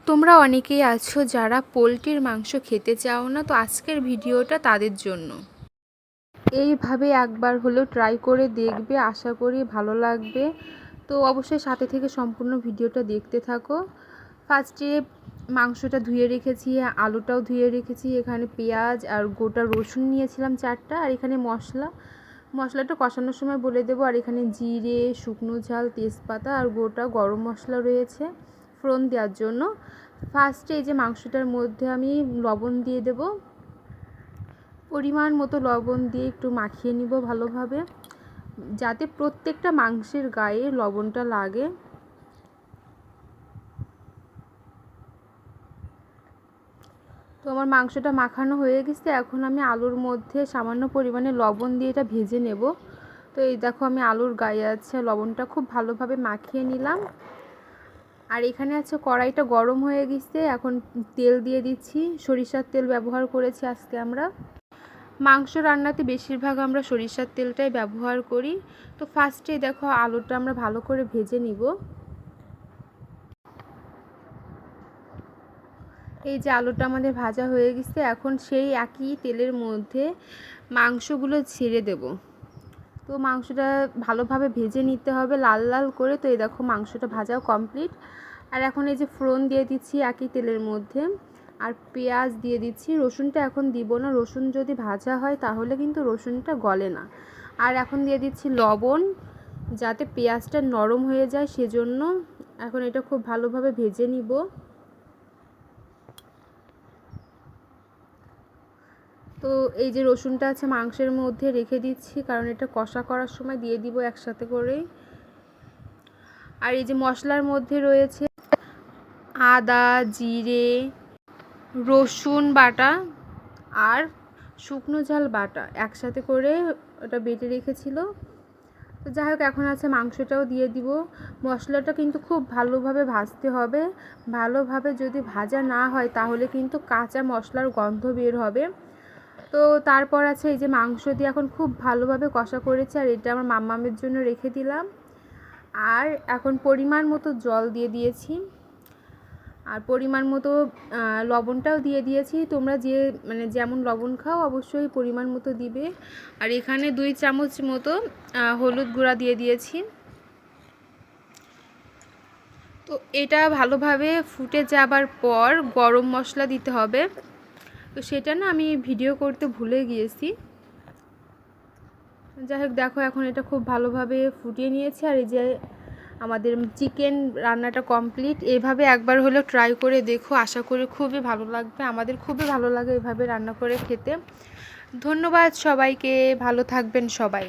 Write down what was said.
তোমরা অনেকেই আছো যারা পোলট্রির মাংস খেতে চাও না, তো আজকের ভিডিওটা তাদের জন্য। এইভাবে একবার হলেও ট্রাই করে দেখবে, আশা করি ভালো লাগবে। তো অবশ্যই সাথে থেকে সম্পূর্ণ ভিডিওটা দেখতে থাকো। ফার্স্টে মাংসটা ধুয়ে রেখেছি, আলুটাও ধুয়ে রেখেছি, এখানে পেঁয়াজ আর গোটা রসুন নিয়েছিলাম 4টা, আর এখানে মশলাটা কষানোর সময় বলে দেবো। আর এখানে জিরে, শুকনো ঝাল, তেজপাতা আর গোটা গরম মশলা রয়েছে ফোড়ন দেওয়ার জন্য। ফার্স্টে এই যে মাংসটার মধ্যে আমি লবণ দিয়ে দেব, পরিমাণ মতো লবণ দিয়ে একটু মাখিয়ে নিব ভালোভাবে, যাতে প্রত্যেকটা মাংসের গায়ে লবণটা লাগে। তো আমার মাংসটা মাখানো হয়ে গেছে, এখন আমি আলুর মধ্যে সামান্য পরিমাণে লবণ দিয়ে এটা ভেজে নেব। তো এই দেখো আমি আলুর গায়ে আছে লবণটা খুব ভালোভাবে মাখিয়ে নিলাম। আর এখানে আছে কড়াইটা গরম হয়ে গেছে, এখন তেল দিয়ে দিচ্ছি। সরিষার তেল ব্যবহার করেছি আজকে আমরা। মাংস রান্নাতে বেশিরভাগ আমরা সরিষার তেলটাই ব্যবহার করি। তো ফার্স্টে দেখো আলুটা আমরা ভালো করে ভেজে নিব। এই যে আলুটা আমাদের ভাজা হয়ে গেছে, এখন সেই একই তেলের মধ্যে মাংসগুলো ছেড়ে দেব। তো মাংসটা ভালোভাবে ভেজে নিতে হবে লাল লাল করে। তো এই দেখো মাংসটা ভাজাও কমপ্লিট। আর এখন এই যে ফোড়ন দিয়ে দিচ্ছি একই তেলের মধ্যে, আর পেঁয়াজ দিয়ে দিচ্ছি। রসুনটা এখন দিব না, রসুন যদি ভাজা হয় তাহলে কিন্তু রসুনটা গলে না। আর এখন দিয়ে দিচ্ছি লবণ, যাতে পেঁয়াজটা নরম হয়ে যায় সেজন্য। এখন এটা খুব ভালোভাবে ভেজে নিব। তো এই যে রসুনটা আছে মাংসের মধ্যে রেখে দিচ্ছি, কারণ এটা কষা করার সময় দিয়ে দিব একসাথে করেই। আর এই যে মশলার মধ্যে রয়েছে আদা, জিরে, রসুন বাটা আর শুকনো ঝাল বাটা একসাথে করে ওটা বেটে রেখেছিল। তো যাই হোক, এখন আছে মাংসটাও দিয়ে দিব। মশলাটা কিন্তু খুব ভালোভাবে ভাজতে হবে। ভালোভাবে যদি ভাজা না হয় তাহলে কিন্তু কাঁচা মশলার গন্ধ বের হবে। তো তারপর আছে এই যে মাংস দিয়ে এখন খুব ভালোভাবে কষা করেছি, আর এটা আমার মাম্মামের জন্য রেখে দিলাম। আর এখন পরিমাণ মতো জল দিয়ে দিয়েছি, আর পরিমাণ মতো লবণটাও দিয়ে দিয়েছি। তোমরা যেমন লবণ খাও অবশ্যই পরিমাণ মতো দিবে। আর এখানে 2 চামচ মতো হলুদ গুঁড়া দিয়ে দিয়েছি। তো এটা ভালোভাবে ফুটে যাবার পর গরম মশলা দিতে হবে। তো সেটা না আমি ভিডিও করতে ভুলে গিয়েছি। যাই হোক, দেখো এখন এটা খুব ভালোভাবে ফুটিয়ে নিয়েছি। আর এই যে আমাদের চিকেন রান্নাটা কমপ্লিট। এইভাবে একবার হলেও ট্রাই করে দেখো, আশা করি খুবই ভালো লাগবে। আমাদের খুবই ভালো লাগে এইভাবে রান্না করে খেতে। ধন্যবাদ সবাইকে, ভালো থাকবেন সবাই।